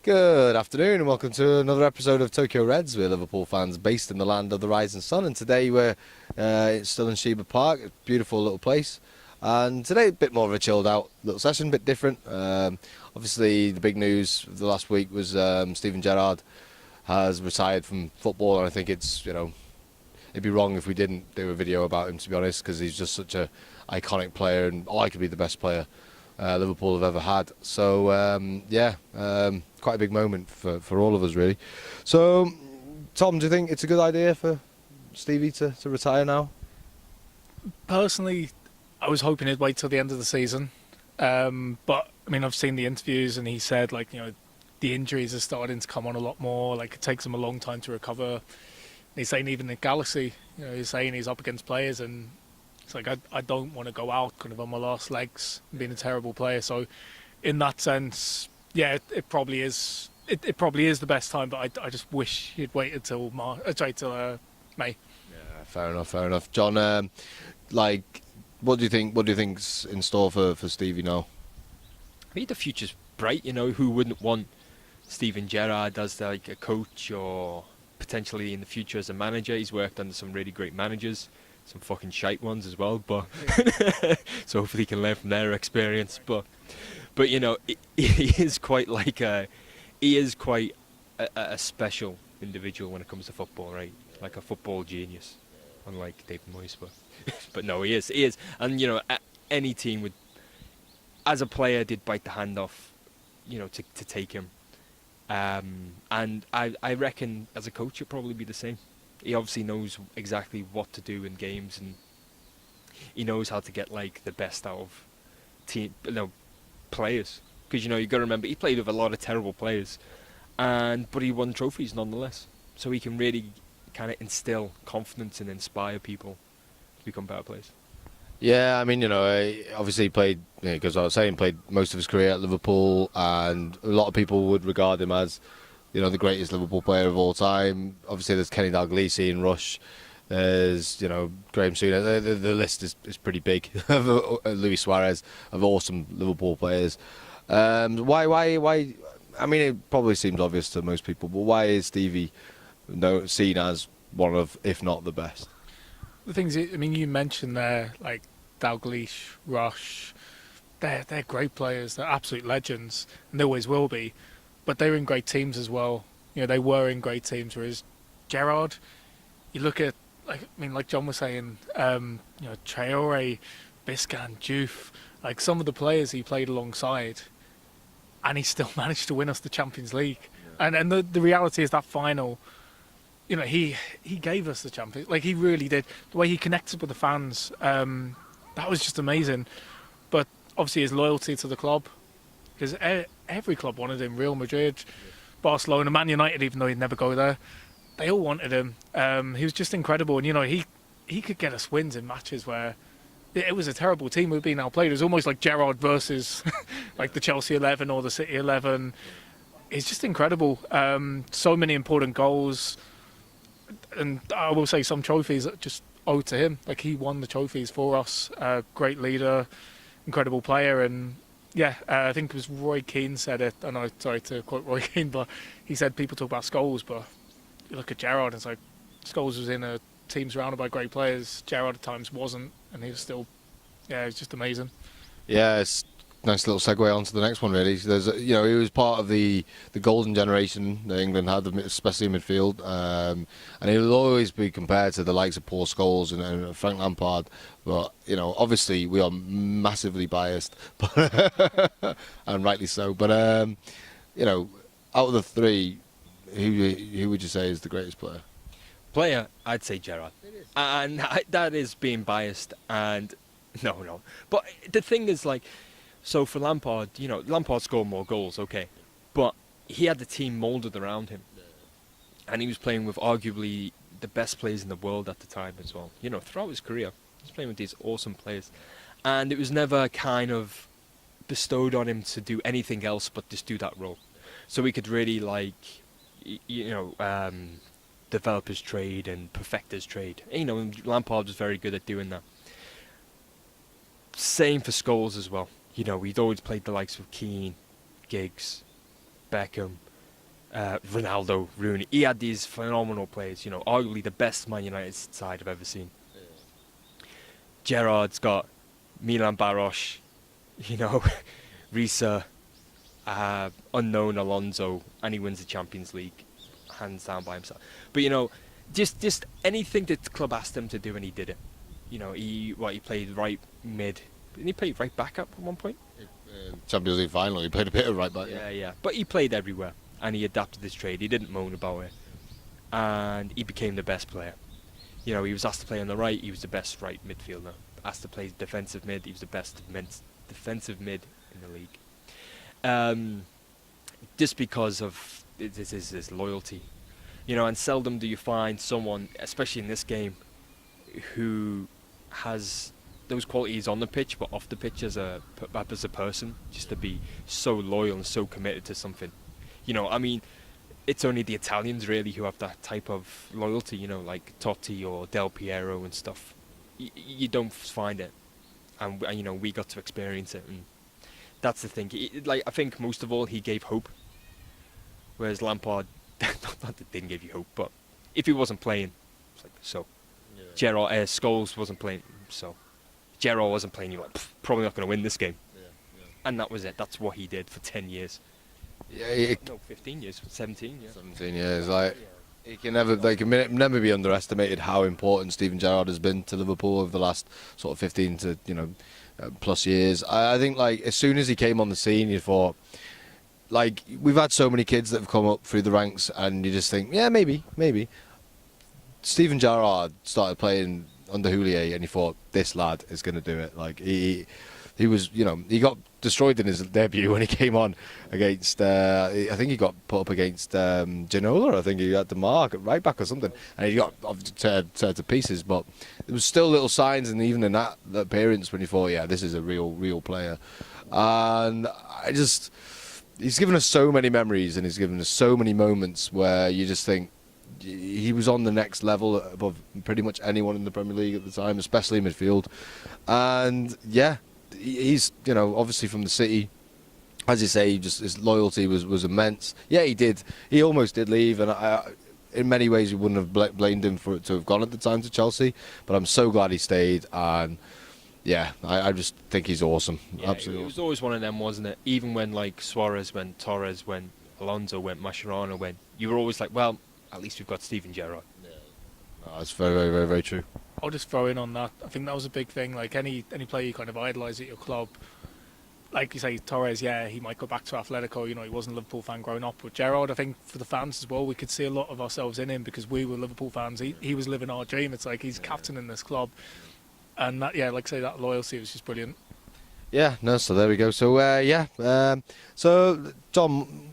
Good afternoon and welcome to another episode of Tokyo Reds. We're Liverpool fans based in the land of the rising sun, and today we're still in Sheba Park, a beautiful little place. And today a bit more of a chilled out little session, a bit different. Obviously the big news of the last week was Steven Gerrard has retired from football, and I think it'd be wrong if we didn't do a video about him, to be honest, because he's just such a iconic player and arguably the best player Liverpool have ever had. So quite a big moment for all of us, really. So, Tom, do you think it's a good idea for Stevie to retire now? Personally, I was hoping he'd wait till the end of the season. But I mean, I've seen the interviews, and he said the injuries are starting to come on a lot more. Like, it takes him a long time to recover. And he's saying even in Galaxy, he's saying he's up against players, and it's like I don't want to go out kind of on my last legs, being a terrible player. So, in that sense, yeah, it probably is. It probably is the best time, but I just wish he'd waited till May. Yeah, fair enough. John, what do you think? What do you think's in store for Stevie now? I think the future's bright. Who wouldn't want Steven Gerrard as like a coach, or potentially in the future as a manager? He's worked under some really great managers, some fucking shite ones as well. But so hopefully he can learn from their experience. But he is quite a special individual when it comes to football, right? Like a football genius, unlike David Moyes. But no, he is. And any team would, as a player, did bite the hand off, to take him. And I reckon as a coach, it'd probably be the same. He obviously knows exactly what to do in games, and he knows how to get the best out of players. Because you got to remember, he played with a lot of terrible players, but he won trophies nonetheless. So he can really kind of instill confidence and inspire people to become better players. Yeah, I mean, obviously he played, because I was saying, played most of his career at Liverpool, and a lot of people would regard him as, the greatest Liverpool player of all time. Obviously, there's Kenny Dalglish, Ian Rush, there's, Graham Souness. The list is pretty big. Luis Suarez, of awesome Liverpool players. Why? I mean, it probably seems obvious to most people, but why is Stevie seen as one of, if not the best? The things, I mean, you mentioned there, like Dalglish, Rush, they're great players. They're absolute legends, and they always will be. But they're in great teams as well. They were in great teams. Whereas Gerrard, you look at, like John was saying, Traore, Biscan, Diouf, like some of the players he played alongside, and he still managed to win us the Champions League. Yeah. And the reality is that final, he gave us the Champions. Like, he really did. The way he connected with the fans, that was just amazing. But obviously his loyalty to the club, because every club wanted him. Real Madrid, Barcelona, Man United, even though he'd never go there, they all wanted him. He was just incredible, and he could get us wins in matches where it was a terrible team we've been outplayed. It was almost like Gerrard versus like the Chelsea 11 or the City 11. It's just incredible. So many important goals. And I will say some trophies that just owed to him. Like, he won the trophies for us. Great leader, incredible player. And yeah, I think it was Roy Keane said it. And I'm sorry to quote Roy Keane, but he said people talk about Scholes, but you look at Gerrard and it's like Scholes was in a team surrounded by great players. Gerrard at times wasn't, and he was still, it was just amazing. Yeah, it's a nice little segue onto the next one, really. There's, he was part of the golden generation that England had, especially in midfield, and he will always be compared to the likes of Paul Scholes and Frank Lampard. But obviously we are massively biased, and rightly so. But out of the three, who would you say is the greatest player? I'd say Gerrard. And that is being biased, and no. But the thing is, so for Lampard, Lampard scored more goals, okay, but he had the team moulded around him, and he was playing with arguably the best players in the world at the time as well. Throughout his career, he was playing with these awesome players, and it was never kind of bestowed on him to do anything else but just do that role. So he could really develop his trade and perfect his trade. And Lampard was very good at doing that. Same for Scholes as well. He'd always played the likes of Keane, Giggs, Beckham, Ronaldo, Rooney. He had these phenomenal players, you know, arguably the best Man United side I've ever seen. Gerrard's got Milan Baros, you know, Risa, unknown Alonso, and he wins the Champions League hands down by himself. But, you know, just anything that the club asked him to do, and he did it. You know, he played right mid. Didn't he play right back up at one point? Champions League final, he played a bit of right back. Yeah. But he played everywhere, and he adapted his trade. He didn't moan about it, and he became the best player. You know, he was asked to play on the right. He was the best right midfielder. Asked to play defensive mid. He was the best defensive mid in the league. Just because of his loyalty, you know. And seldom do you find someone, especially in this game, who has those qualities on the pitch, but off the pitch as a person, just to be so loyal and so committed to something. You know, I mean, it's only the Italians really who have that type of loyalty. You know, like Totti or Del Piero and stuff. You don't find it, and you know, we got to experience it, and that's the thing. Like, I think most of all, he gave hope, whereas Lampard, not that it didn't give you hope, but if he wasn't playing, it's like so. Yeah. Gerrard, Scholes wasn't playing, so Gerrard wasn't playing. You're like, probably not going to win this game, and that was it. That's what he did for 10 years. Yeah, no, 15 years, 17. Yeah. 17 years, like. He can never be underestimated how important Steven Gerrard has been to Liverpool over the last sort of 15 to plus years. I think like as soon as he came on the scene, you thought, like, we've had so many kids that have come up through the ranks, and you just think, yeah, maybe. Steven Gerrard started playing under Houllier, and you thought, this lad is going to do it. Like he was, you know, he got destroyed in his debut when he came on against, I think he got put up against Ginola. I think he had to mark at right back or something, and he got teared to pieces. But there was still little signs, and even in that appearance, when you thought, yeah, this is a real player. And he's given us so many memories, and he's given us so many moments where you just think he was on the next level above pretty much anyone in the Premier League at the time, especially midfield. And yeah, he's, you know, obviously from the City, as you say, just his loyalty was immense. Yeah, he almost did leave, and in many ways we wouldn't have blamed him for it to have gone at the time to Chelsea, but I'm so glad he stayed. And yeah, I just think he's awesome. Yeah, absolutely. It was always one of them, wasn't it? Even when like Suarez went, Torres went, Alonso went, Mascherano went, you were always like, well, at least we've got Steven Gerrard. Yeah. No, that's very true. I'll just throw in on that. I think that was a big thing. Like any player you kind of idolise at your club, like you say, Torres, yeah, he might go back to Atletico. You know, he wasn't a Liverpool fan growing up. But Gerrard, I think for the fans as well, we could see a lot of ourselves in him because we were Liverpool fans. He was living our dream. It's like he's captain in this club, and that, yeah, like I say, that loyalty was just brilliant. Yeah, no, so there we go. So so Tom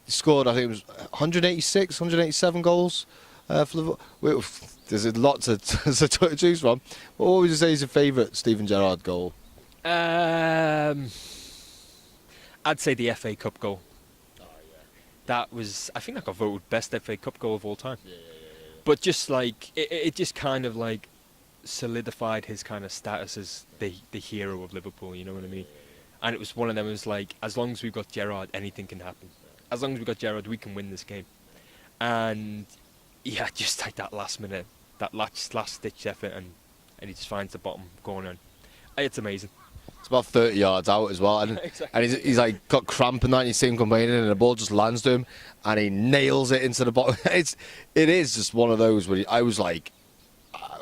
scored, I think it was 186, 187 goals for Liverpool. There's a lot to choose from. What would you say is your favourite Steven Gerrard goal? I'd say the FA Cup goal. Oh, yeah. That was, I think that got voted best FA Cup goal of all time. Yeah. But just like, it just kind of like solidified his kind of status as the hero of Liverpool, you know what I mean? And it was one of them, it was like, as long as we've got Gerrard, anything can happen. As long as we've got Gerrard, we can win this game. And yeah, just like that last minute, that last-ditch effort, and he just finds the bottom corner. It's amazing. It's about 30 yards out as well, and, exactly. And he's like got cramp and that, and you see him complaining, and the ball just lands to him, and he nails it into the bottom. It is just one of those where I was like,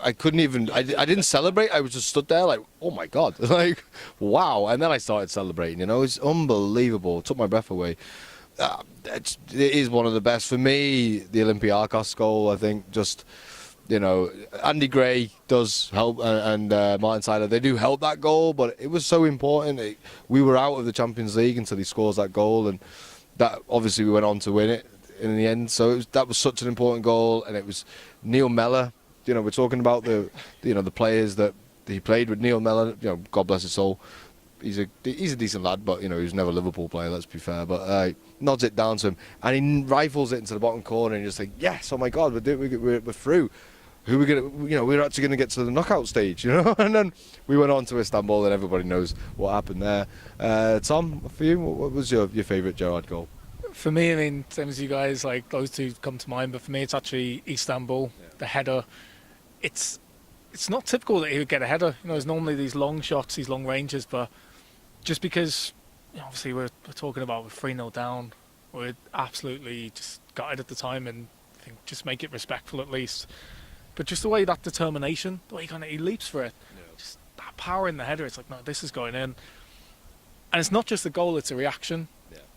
I couldn't even, I didn't celebrate. I was just stood there like, oh my God, like, wow. And then I started celebrating, you know, it's unbelievable. It took my breath away. It is one of the best. For me, the Olympiacos goal, I think, just, you know, Andy Gray does help, and Martin Tyler, they do help that goal, but it was so important. We were out of the Champions League until he scores that goal, and that obviously we went on to win it in the end. So that was such an important goal, and it was Neil Mellor. You know, we're talking about the players that he played with. Neil Mellor, you know, God bless his soul. He's a decent lad, but you know, he was never a Liverpool player, let's be fair. But nods it down to him, and he rifles it into the bottom corner, and you just think, yes, oh my God, we're through. Who are we gonna? You know, we're actually gonna get to the knockout stage, you know. And then we went on to Istanbul, and everybody knows what happened there. Tom, for you, what was your favourite Gerrard goal? For me, I mean, same as you guys, like those two come to mind. But for me, it's actually Istanbul, the header. It's not typical that he would get a header. There's normally these long shots, these long ranges, but just because, obviously we're talking about we're 3-0 down, we're absolutely just gutted at the time, and I think just make it respectful at least. But just the way that determination, the way he leaps for it, just that power in the header. It's like, no, this is going in, and it's not just the goal; it's a reaction.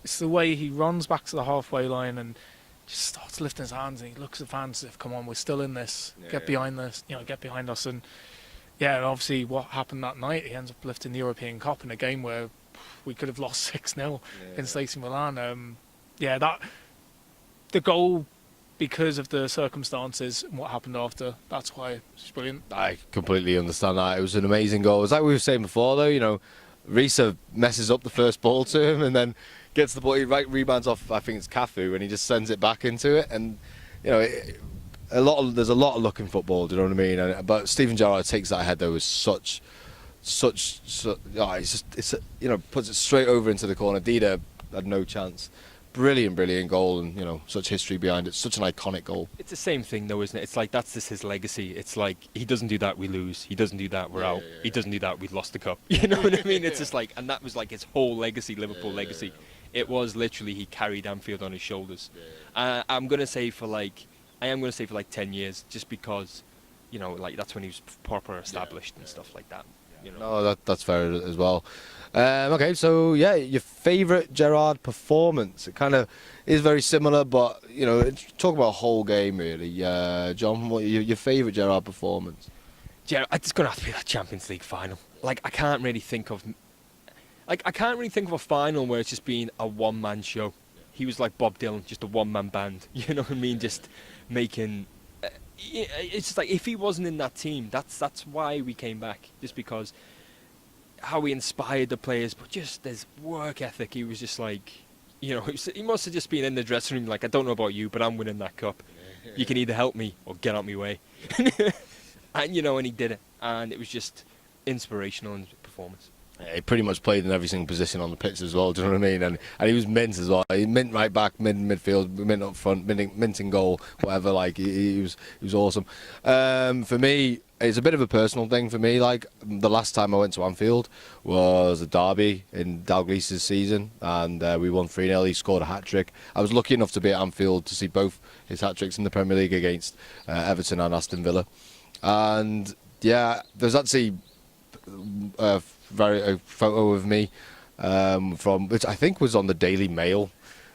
It's the way he runs back to the halfway line and just starts lifting his hands, and he looks at fans as if, come on, we're still in this. Get behind this, get behind us. And and obviously what happened that night, he ends up lifting the European Cup in a game where we could have lost 6-0 in AC Milan. That the goal, because of the circumstances and what happened after, that's why it's brilliant. I completely understand that. It was an amazing goal. It's like we were saying before, though, Risa messes up the first ball to him and then gets the ball, he rebounds off, I think it's Cafu, and he just sends it back into it. And, there's a lot of luck in football, do you know what I mean? But Steven Gerrard takes that header with such puts it straight over into the corner. Dida had no chance. Brilliant goal, and such history behind it. Such an iconic goal. It's the same thing though, isn't it? It's like that's just his legacy. It's like he doesn't do that, we lose. He doesn't do that, we're out. He doesn't do that, we've lost the cup. You know what I mean? It's just like, and that was like his whole legacy, Liverpool legacy. It was literally, he carried Anfield on his shoulders. I'm gonna say for like 10 years, just because, that's when he was proper established and stuff like that. No, that's fair as well. Okay, so your favourite Gerrard performance. It kind of is very similar, but talk about a whole game really. John, what your favourite Gerrard performance? It's gonna have to be that Champions League final. Like I can't really think of a final where it's just been a one-man show. He was like Bob Dylan, just a one-man band. You know what I mean? Just making. It's just like if he wasn't in that team, that's why we came back. Just because how he inspired the players, but just his work ethic. He was just like, he must have just been in the dressing room like, I don't know about you, but I'm winning that cup. You can either help me or get out my way. And he did it, and it was just inspirational in performance. He pretty much played in every single position on the pitch as well. Do you know what I mean? And he was mint as well. He mint right back, midfield, mint up front, mint in goal, whatever. Like he was awesome. For me, it's a bit of a personal thing for me. Like the last time I went to Anfield was a derby in Dalglish's season, and we won 3-0. He scored a hat trick. I was lucky enough to be at Anfield to see both his hat tricks in the Premier League against Everton and Aston Villa. And there's actually a photo of me from which I think was on the Daily Mail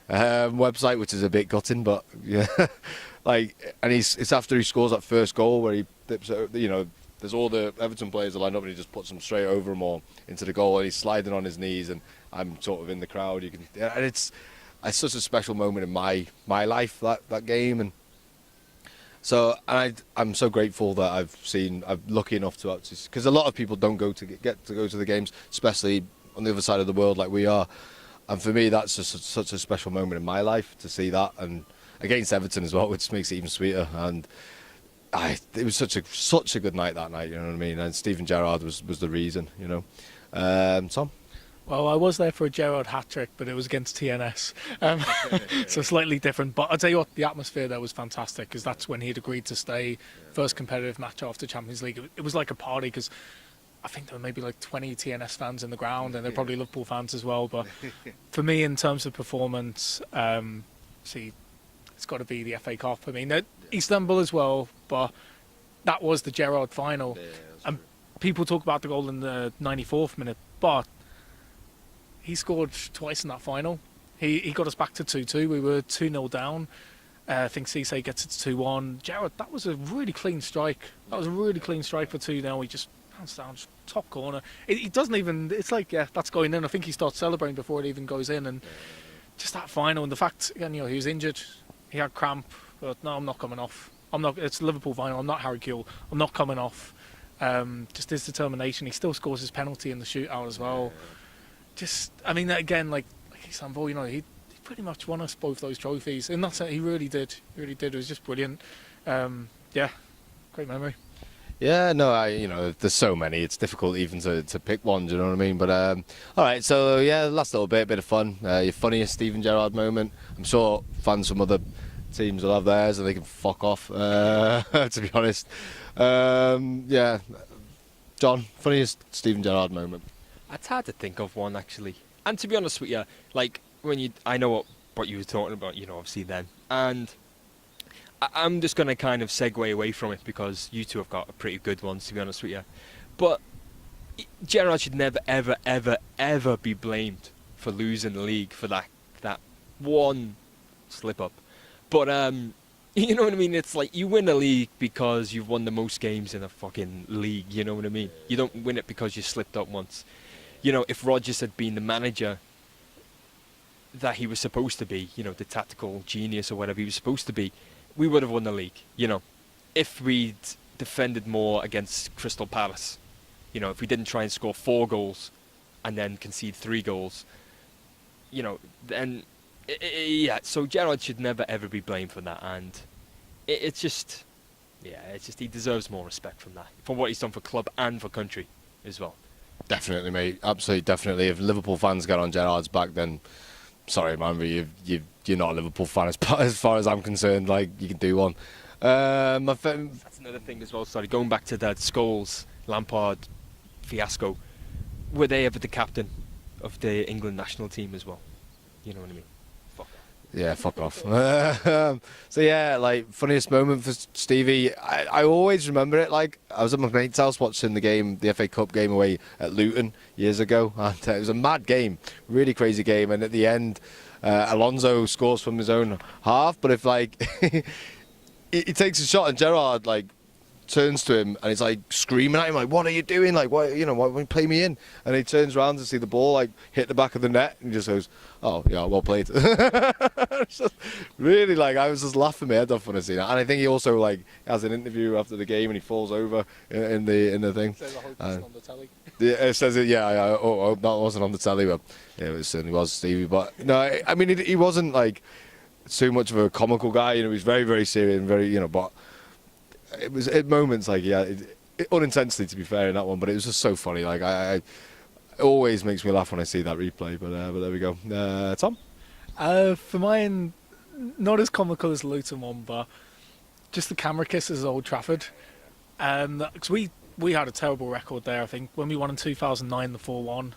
website, which is a bit gutting, but and it's after he scores that first goal where he dips it, there's all the Everton players are lined up and he just puts them straight over them all into the goal, and he's sliding on his knees, and I'm sort of in the crowd. And it's such a special moment in my life, that game. And so, and I'm so grateful that I'm lucky enough to actually, because a lot of people don't get to go to the games, especially on the other side of the world like we are. And for me, that's just such a special moment in my life to see that, and against Everton as well, which makes it even sweeter. And it was such a good night that night, you know what I mean? And Steven Gerrard was the reason, Tom? Well, I was there for a Gerrard hat-trick, but it was against TNS. So slightly different. But I'll tell you what, the atmosphere there was fantastic, because that's when he'd agreed to stay. First competitive match after Champions League. It was like a party, because I think there were maybe like 20 TNS fans in the ground, and they're probably Liverpool fans as well. But for me, in terms of performance, it's got to be the FA Cup. I mean, Istanbul as well, but that was the Gerrard final. And people talk about the goal in the 94th minute, but he scored twice in that final. He got us back to 2-2. We were 2-0 down. I think Cisse gets it to 2-1. Gerrard, that was a really clean strike. That was a really clean strike for 2-0. He just bounced down, just top corner. He doesn't even, it's like, that's going in. I think he starts celebrating before it even goes in. And just that final, and the fact, again, he was injured. He had cramp. But no, I'm not coming off. It's Liverpool final. I'm not Harry Kewell. I'm not coming off. Just his determination. He still scores his penalty in the shootout as well. Again, like Istanbul, he pretty much won us both those trophies, and that's it. He really did. It was just brilliant. Great memory. Yeah, no, there's so many. It's difficult even to pick one. Do you know what I mean? But all right, so yeah, last little bit of fun. Your funniest Steven Gerrard moment. I'm sure fans from other teams will have theirs, and they can fuck off. To be honest, yeah. John, funniest Steven Gerrard moment. It's hard to think of one actually. And to be honest with you, like I know what you were talking about, obviously then, and I'm just gonna kind of segue away from it because you two have got a pretty good ones, to be honest with you. But Gerrard should never, ever, ever, ever be blamed for losing the league for that one slip up. But you know what I mean? It's like you win a league because you've won the most games in a fucking league. You know what I mean? You don't win it because you slipped up once. If Rodgers had been the manager that he was supposed to be, the tactical genius or whatever he was supposed to be, we would have won the league, if we'd defended more against Crystal Palace, if we didn't try and score 4 goals and then concede 3 goals, then, yeah, so Gerrard should never ever be blamed for that, and it's just he deserves more respect from that, for what he's done for club and for country as well. Definitely, mate. Absolutely, definitely. If Liverpool fans get on Gerrard's back, then sorry, man, but you're not a Liverpool fan as far as I'm concerned. Like, you can do one. That's another thing as well. Sorry, going back to that Scholes Lampard fiasco. Were they ever the captain of the England national team as well? You know what I mean? Fuck off. Yeah, fuck off. So yeah, like, funniest moment for Stevie. I always remember it. Like, I was at my mate's house watching the FA Cup game away at Luton years ago, and it was a mad game, really crazy game. And at the end, Alonso scores from his own half, but if like he takes a shot and Gerrard like turns to him and he's like screaming at him like, "What are you doing? Like, why won't you play me in?" And he turns around to see the ball like hit the back of the net and he just goes, "Oh yeah, well played." Just really, like, I was just laughing my head off when I seen that. And I think he also like has an interview after the game and he falls over in the thing. Says, I hope it's on the telly. Yeah, it says it. Yeah, I hope that wasn't on the telly, but yeah, it certainly was Stevie. But no, I mean, he wasn't like too much of a comical guy. He was very, very serious and very, but it was at moments like, yeah, unintentionally to be fair in that one, but it was just so funny. Like, it always makes me laugh when I see that replay. But there we go. Tom? For mine, not as comical as the Luton one, but just the camera kisses at Old Trafford. Because we had a terrible record there, I think, when we won in 2009, the 4-1.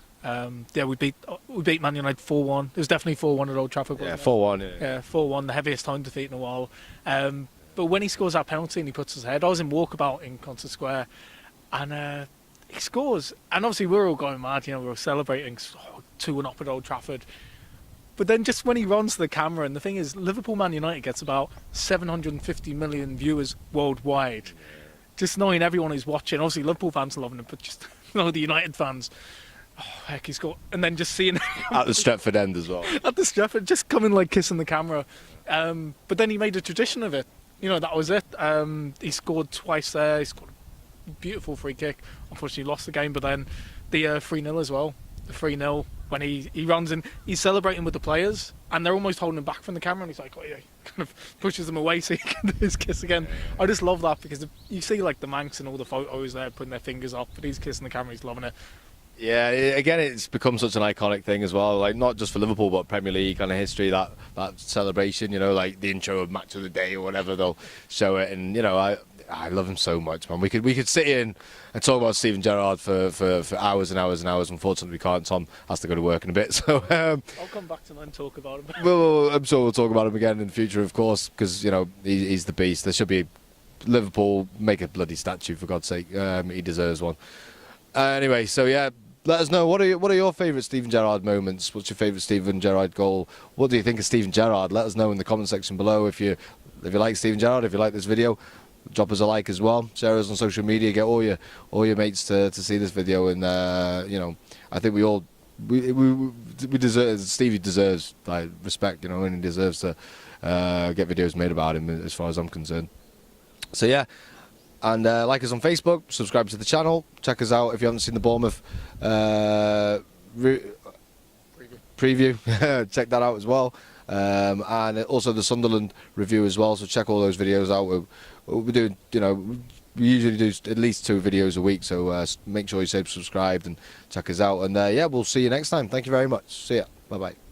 Yeah, we beat Man United 4-1. It was definitely 4-1 at Old Trafford. Yeah, 4-1. Yeah, 4-1, the heaviest home defeat in a while. But when he scores that penalty and he puts his head, I was in Walkabout in Concert Square, and he scores. And obviously we were all going mad, we were celebrating 2-1 up at Old Trafford. But then just when he runs to the camera, and the thing is, Liverpool Man United gets about 750 million viewers worldwide. Just knowing everyone who's watching, obviously Liverpool fans are loving it, but just the United fans, oh heck, he's got, and then just seeing At the Stretford end as well. At the Stretford, just coming like kissing the camera. But then he made a tradition of it. That was it. He scored twice there. He scored a beautiful free kick. Unfortunately, lost the game. But then the 3-0 as well. The 3-0 when he runs in, he's celebrating with the players, and they're almost holding him back from the camera, and he's like, oh yeah, kind of pushes them away so he can do his kiss again. I just love that because you see like the Manx and all the photos there putting their fingers up, but he's kissing the camera. He's loving it. Yeah, again, it's become such an iconic thing as well. Like, not just for Liverpool, but Premier League kind of history. That celebration, like the intro of Match of the Day or whatever, they'll show it. And I love him so much, man. We could sit in and talk about Steven Gerrard for hours and hours and hours. Unfortunately, we can't. Tom has to go to work in a bit, so I'll come back tonight and talk about him. Well, I'm sure we'll talk about him again in the future, of course, because he's the beast. There should be Liverpool make a bloody statue, for God's sake. He deserves one. Anyway, so yeah. Let us know, what are your favourite Steven Gerrard moments? What's your favourite Steven Gerrard goal? What do you think of Steven Gerrard? Let us know in the comment section below. If you like Steven Gerrard, if you like this video, drop us a like as well. Share us on social media. Get all your mates to see this video. And I think we deserve. Stevie deserves respect. And he deserves to get videos made about him, as far as I'm concerned. So yeah. And like us on Facebook, subscribe to the channel, check us out if you haven't seen the Bournemouth preview. Check that out as well. And also the Sunderland review as well, so check all those videos out. We're doing, we usually do at least 2 videos a week, so make sure you stay subscribed and check us out. And yeah, we'll see you next time. Thank you very much. See ya. Bye bye.